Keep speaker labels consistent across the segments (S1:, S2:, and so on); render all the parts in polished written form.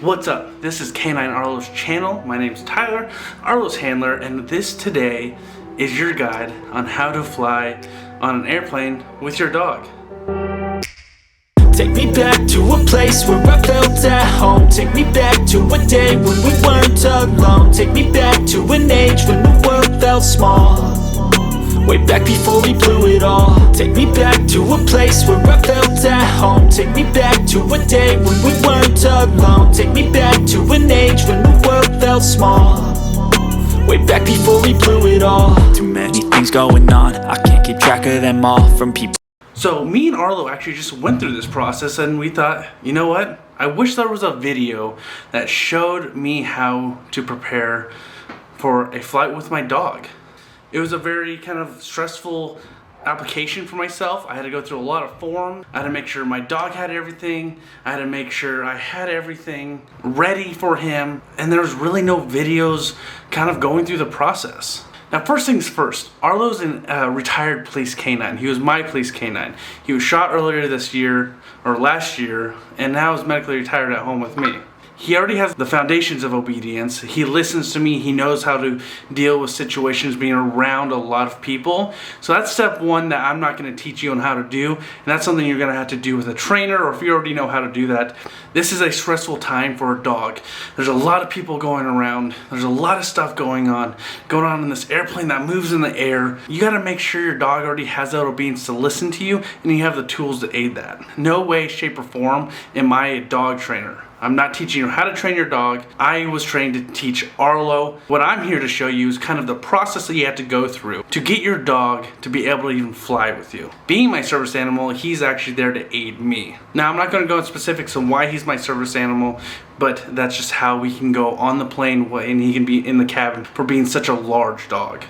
S1: What's up? This is K9 Arlo's channel. My name's Tyler, Arlo's handler, and this today is your guide on how to fly on an airplane with your dog.
S2: Take me back to a place where I felt at home. Take me back to a day when we weren't alone. Take me back to an age when the world felt small. Way back before we blew it all. Take me back to a place where I felt at home. Take me back to a day when we weren't alone. Take me back to an age when the world felt small. Way back before we blew it all. Too many things going on, I can't keep track of them all. From people.
S1: So me and Arlo actually just went through this process and we thought, you know what? I wish there was a video that showed me how to prepare for a flight with my dog. It was a very kind of stressful application for myself. I had to go through a lot of forms. I had to make sure my dog had everything. I had to make sure I had everything ready for him. And there was really no videos kind of going through the process. Now, first things first, Arlo's a retired police canine. He was my police canine. He was shot earlier this year, or last year, and now is medically retired at home with me. He already has the foundations of obedience. He listens to me. He knows how to deal with situations being around a lot of people. So that's step one that I'm not going to teach you on how to do. And that's something you're going to have to do with a trainer, or if you already know how to do that. This is a stressful time for a dog. There's a lot of people going around. There's a lot of stuff going on in this airplane that moves in the air. You got to make sure your dog already has that obedience to listen to you, and you have the tools to aid that. No way, shape, or form am I a dog trainer. I'm not teaching you how to train your dog. I was trained to teach Arlo. What I'm here to show you is kind of the process that you have to go through to get your dog to be able to even fly with you. Being my service animal, he's actually there to aid me. Now, I'm not going to go into specifics on why he's my service animal, but that's just how we can go on the plane and he can be in the cabin for being such a large dog.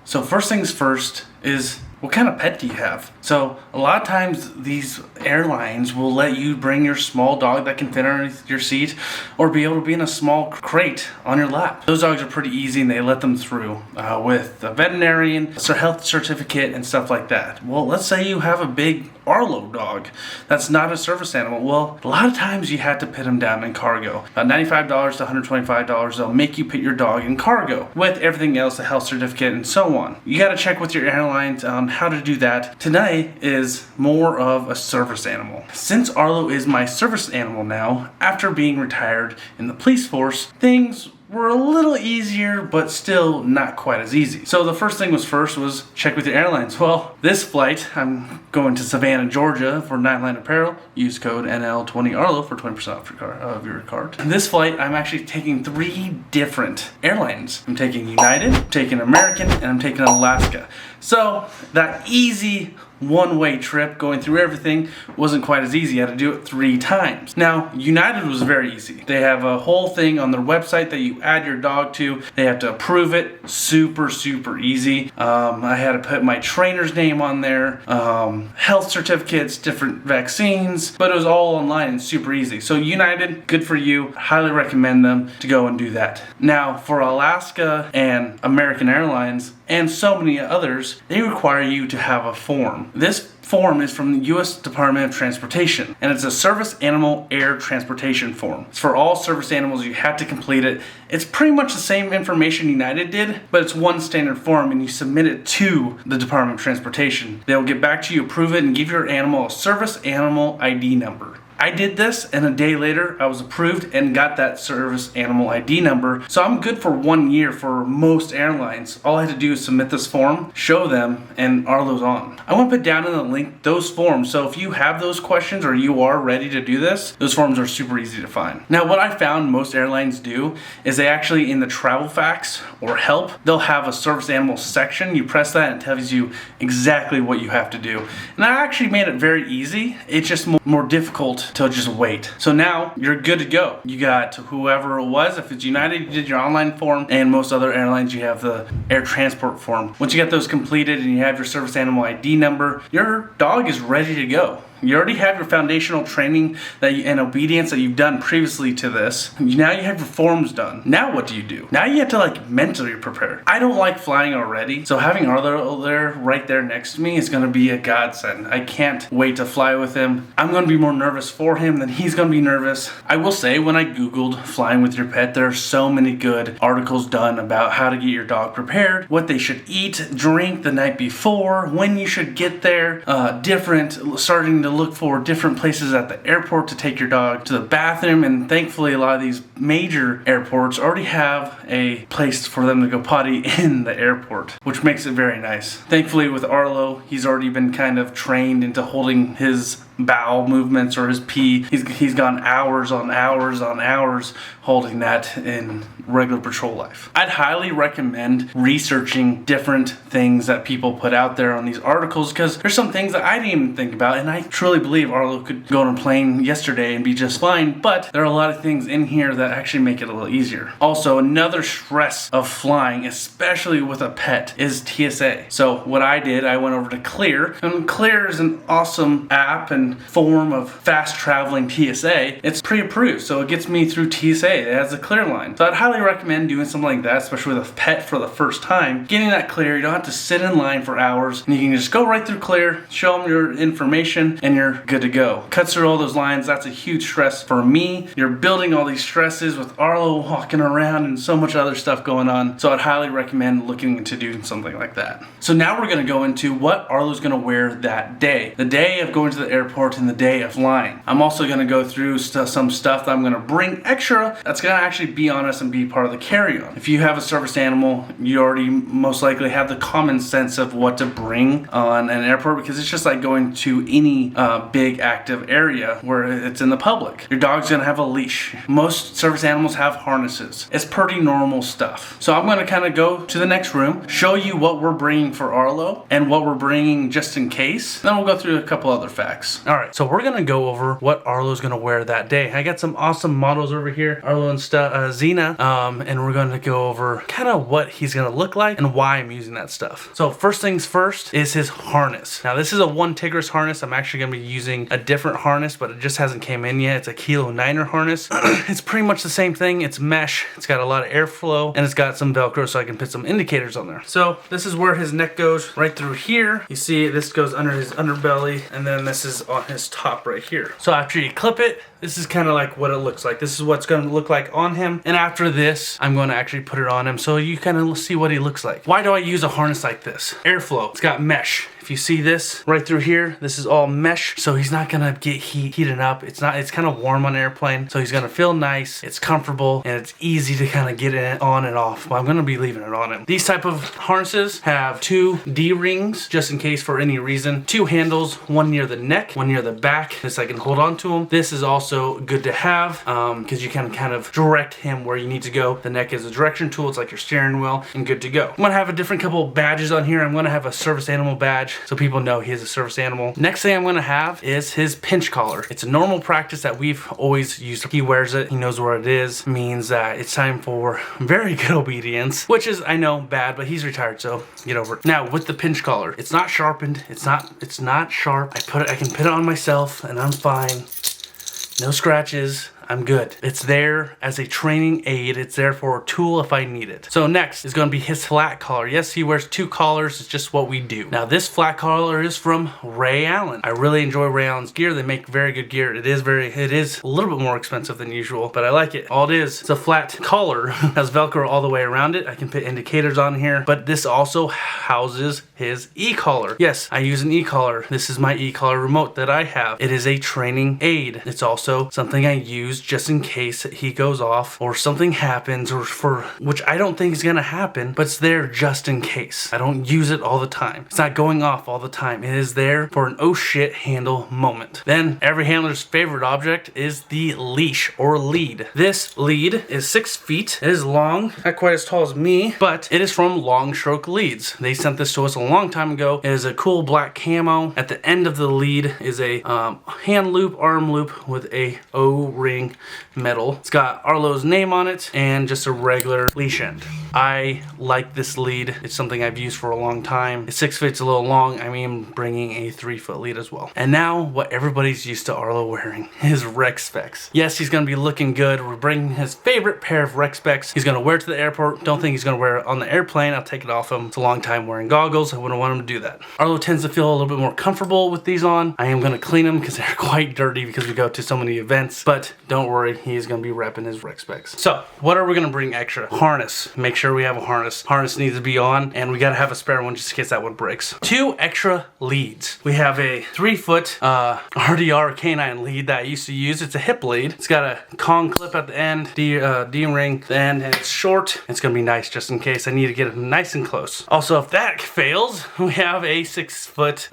S1: So first things first is, what kind of pet do you have? So a lot of times these airlines will let you bring your small dog that can fit underneath your seat, or be able to be in a small crate on your lap. Those dogs are pretty easy and they let them through with a veterinarian, health certificate, and stuff like that. Well, let's say you have a big Arlo dog that's not a service animal. Well, a lot of times you have to put him down in cargo. About $95 to $125, they'll make you put your dog in cargo with everything else, the health certificate and so on. You got to check with your airlines on how to do that. Tonight is more of a service animal. Since Arlo is my service animal now, after being retired in the police force, things were a little easier, but still not quite as easy. So the first thing was check with your airlines. Well, this flight, I'm going to Savannah, Georgia for Nightline Apparel. Use code NL20ARLO for 20% off your card. And this flight, I'm actually taking 3 different airlines. I'm taking United, I'm taking American, and I'm taking Alaska. So that easy one-way trip going through everything wasn't quite as easy. I had to do it 3 times. Now, United was very easy. They have a whole thing on their website that you add your dog to. They have to approve it. Super, super easy. I had to put my trainer's name on there, health certificates, different vaccines, but it was all online and super easy. So United, good for you. Highly recommend them to go and do that. Now, for Alaska and American Airlines and so many others, they require you to have a form. This form is from the U.S. Department of Transportation, and it's a service animal air transportation form. It's for all service animals. You have to complete it. It's pretty much the same information United did, but it's one standard form, and you submit it to the Department of Transportation. They'll get back to you, approve it, and give your animal a service animal ID number. I did this, and a day later I was approved and got that service animal ID number. So I'm good for 1 year for most airlines. All I had to do is submit this form, show them, and Arlo's on. I want to put down in the link those forms. So if you have those questions or you are ready to do this, those forms are super easy to find. Now, what I found most airlines do is they actually, in the travel facts or help, they'll have a service animal section. You press that and it tells you exactly what you have to do. And I actually made it very easy. It's just more difficult to just wait. So now you're good to go. You got whoever it was. If it's United, you did your online form, and most other airlines, you have the air transport form. Once you get those completed and you have your service animal ID number, your dog is ready to go. You already have your foundational training and obedience that you've done previously to this. Now you have your forms done. Now what do? Now you have to like mentally prepare. I don't like flying already, so having Arlo there right there next to me is gonna be a godsend. I can't wait to fly with him. I'm gonna be more nervous for him than he's gonna be nervous. I will say, when I Googled flying with your pet, there are so many good articles done about how to get your dog prepared, what they should eat, drink the night before, when you should get there, starting to look for different places at the airport to take your dog to the bathroom. And thankfully a lot of these major airports already have a place for them to go potty in the airport, which makes it very nice. Thankfully with Arlo, he's already been kind of trained into holding his bowel movements or his pee. He's gone hours on hours on hours holding that in regular patrol life. I'd highly recommend researching different things that people put out there on these articles, because there's some things that I didn't even think about, and I truly believe Arlo could go on a plane yesterday and be just fine, but there are a lot of things in here that actually make it a little easier. Also, another stress of flying, especially with a pet, is TSA. So what I did, I went over to Clear, and Clear is an awesome app and form of fast traveling TSA. It's pre-approved, so it gets me through TSA. It has a clear line. So I'd highly recommend doing something like that, especially with a pet for the first time. Getting that clear, you don't have to sit in line for hours, and you can just go right through Clear, show them your information, and you're good to go. Cuts through all those lines. That's a huge stress for me. You're building all these stresses with Arlo walking around and so much other stuff going on. So I'd highly recommend looking into doing something like that. So now we're going to go into what Arlo's going to wear that day. The day of going to the airport and the day of flying. I'm also going to go through some stuff that I'm going to bring extra that's going to actually be on us and be part of the carry-on. If you have a service animal, you already most likely have the common sense of what to bring on an airport, because it's just like going to any big active area where it's in the public. Your dog's going to have a leash. Most service animals have harnesses. It's pretty normal stuff. So I'm going to kind of go to the next room, show you what we're bringing for Arlo and what we're bringing just in case. Then we'll go through a couple other facts. All right, so we're going to go over what Arlo's going to wear that day. I got some awesome models over here, Arlo and Xena, and we're going to go over kind of what he's going to look like and why I'm using that stuff. So first things first is his harness. Now this is a 1 Tigris harness. I'm actually going to be using a different harness, but it just hasn't came in yet. It's a K9 harness. It's pretty much the same thing. It's mesh. It's got a lot of airflow, and it's got some Velcro so I can put some indicators on there. So this is where his neck goes, right through here. You see this goes under his underbelly, and then this is on his top right here. So after you clip it, this is kind of like what it looks like. This is what's going to look like on him. And after this, I'm going to actually put it on him so you kind of see what he looks like. Why do I use a harness like this? Airflow. It's got mesh. If you see this right through here, this is all mesh, so he's not gonna get heated up. It's kind of warm on an airplane, so he's gonna feel nice, it's comfortable, and it's easy to kind of get it on and off. But I'm gonna be leaving it on him. These type of harnesses have 2 D-rings, just in case for any reason. 2 handles, one near the neck, one near the back, this I can hold on to him. This is also good to have, because you can kind of direct him where you need to go. The neck is a direction tool, it's like your steering wheel, and good to go. I'm gonna have a different couple badges on here. I'm gonna have a service animal badge, so people know he is a service animal. Next thing I'm going to have is his pinch collar. It's a normal practice that we've always used. He wears it, he knows where it is. It means that it's time for very good obedience, which is, I know, bad, but he's retired, so get over it. Now with the pinch collar, it's not sharpened, it's not sharp. I can put it on myself and I'm fine. No scratches. I'm good. It's there as a training aid. It's there for a tool if I need it. So next is going to be his flat collar. Yes, he wears 2 collars. It's just what we do. Now this flat collar is from Ray Allen. I really enjoy Ray Allen's gear. They make very good gear. It is a little bit more expensive than usual, but I like it. All it is, it's a flat collar. Has Velcro all the way around it. I can put indicators on here, but this also houses his e-collar. Yes, I use an e-collar. This is my e-collar remote that I have. It is a training aid. It's also something I use just in case he goes off or something happens, or which I don't think is gonna happen, but it's there just in case. I don't use it all the time. It's not going off all the time. It is there for an oh shit handle moment. Then every handler's favorite object is the leash or lead. This lead is 6 feet. It is long, not quite as tall as me, but it is from Long Stroke Leads. They sent this to us a long time ago. It is a cool black camo. At the end of the lead is a hand loop, arm loop with a O-ring looking metal. It's got Arlo's name on it and just a regular leash end. I like this lead. It's something I've used for a long time. It's 6 feet, a little long. I mean, bringing a 3-foot lead as well. And now what everybody's used to Arlo wearing is rec specs. Yes, he's gonna be looking good. We're bringing his favorite pair of rec specs. He's gonna wear it to the airport. Don't think he's gonna wear it on the airplane. I'll take it off him. It's a long time wearing goggles. I wouldn't want him to do that. Arlo tends to feel a little bit more comfortable with these on. I am gonna clean them because they're quite dirty because we go to so many events, but don't worry, he's gonna be repping his rec specs. So what are we gonna bring extra? Harness. Make sure we have a harness. Harness needs to be on, and we gotta have a spare one just in case that one breaks. 2 extra leads. We have a 3-foot RDR K9 lead that I used to use. It's a hip lead. It's got a Kong clip at the end, D-ring at the end, and it's short. It's gonna be nice just in case I need to get it nice and close. Also, if that fails, we have a 6-foot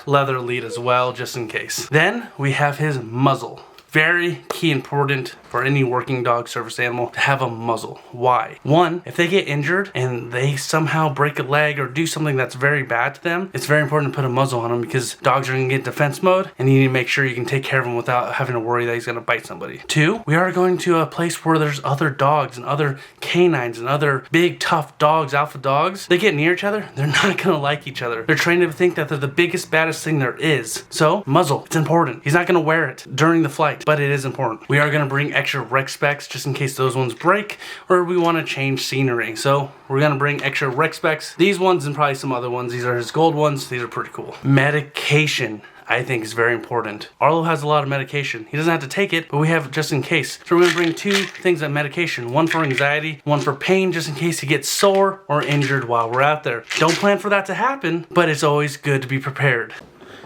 S1: leather lead as well, just in case. Then we have his muzzle. Very key important for any working dog service animal to have a muzzle. Why? One, if they get injured and they somehow break a leg or do something that's very bad to them, it's very important to put a muzzle on them because dogs are gonna get defense mode and you need to make sure you can take care of him without having to worry that he's gonna bite somebody. 2, we are going to a place where there's other dogs and other canines and other big tough dogs, alpha dogs. They get near each other, they're not gonna like each other. They're trained to think that they're the biggest, baddest thing there is. So, muzzle, it's important. He's not gonna wear it during the flight, but it is important. We are gonna bring extra rec specs just in case those ones break or we want to change scenery. So we're gonna bring extra rec specs. These ones and probably some other ones. These are his gold ones. These are pretty cool. Medication, I think, is very important. Arlo has a lot of medication. He doesn't have to take it, but we have it just in case. So we're gonna bring 2 things of medication. One for anxiety, one for pain, just in case he gets sore or injured while we're out there. Don't plan for that to happen, but it's always good to be prepared.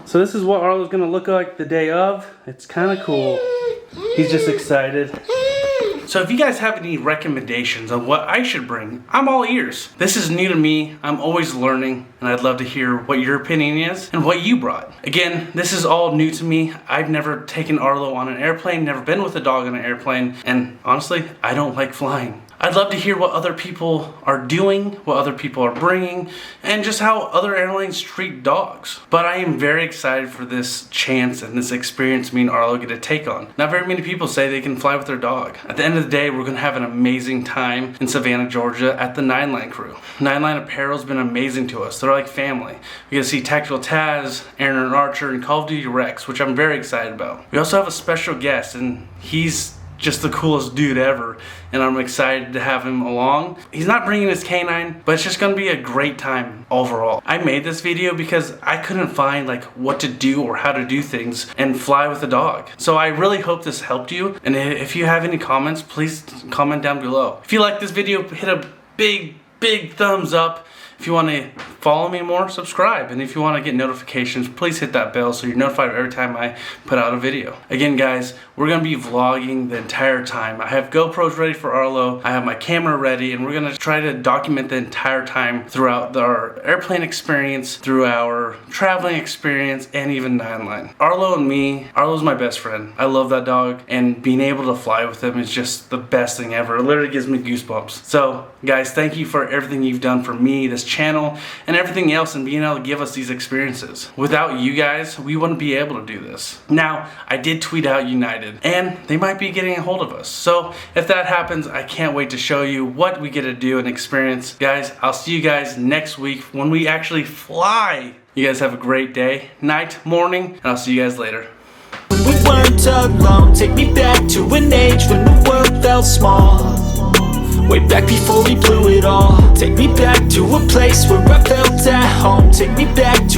S1: So this is what Arlo's gonna look like the day of. It's kind of cool. He's just excited. So if you guys have any recommendations on what I should bring, I'm all ears. This is new to me. I'm always learning, and I'd love to hear what your opinion is and what you brought. Again, this is all new to me. I've never taken Arlo on an airplane, never been with a dog on an airplane, and honestly, I don't like flying. I'd love to hear what other people are doing, what other people are bringing, and just how other airlines treat dogs. But I am very excited for this chance and this experience me and Arlo get to take on. Not very many people say they can fly with their dog. At the end of the day, we're gonna have an amazing time in Savannah, Georgia at the 9 Line crew. 9 Line Apparel's been amazing to us. They're like family. We get to see Tactical Taz, Aaron and Archer, and Call of Duty Rex, which I'm very excited about. We also have a special guest, and he's just the coolest dude ever, and I'm excited to have him along. He's not bringing his K9, but it's just gonna be a great time overall. I made this video because I couldn't find like what to do or how to do things and fly with a dog. So I really hope this helped you, and if you have any comments, please comment down below. If you like this video, hit a big thumbs up. If you want to follow me more, subscribe. And if you want to get notifications, please hit that bell so you're notified every time I put out a video. Again, guys, we're going to be vlogging the entire time. I have GoPros ready for Arlo. I have my camera ready, and we're going to try to document the entire time throughout our airplane experience, through our traveling experience, and even 9 Line. Arlo and me, Arlo's my best friend. I love that dog, and being able to fly with him is just the best thing ever. It literally gives me goosebumps. So, guys, thank you for everything you've done for me, this channel, and everything else, and being able to give us these experiences. Without you guys, we wouldn't be able to do this. Now, I did tweet out United, and they might be getting a hold of us. So if that happens, I can't wait to show you what we get to do and experience. Guys, I'll see you guys next week when we actually fly. You guys have a great day, night, morning, and I'll see you guys later.
S2: When we weren't alone, take me back to an age when the world felt small. Way back before we blew it all. Take me back to a place where I felt at home. Take me back to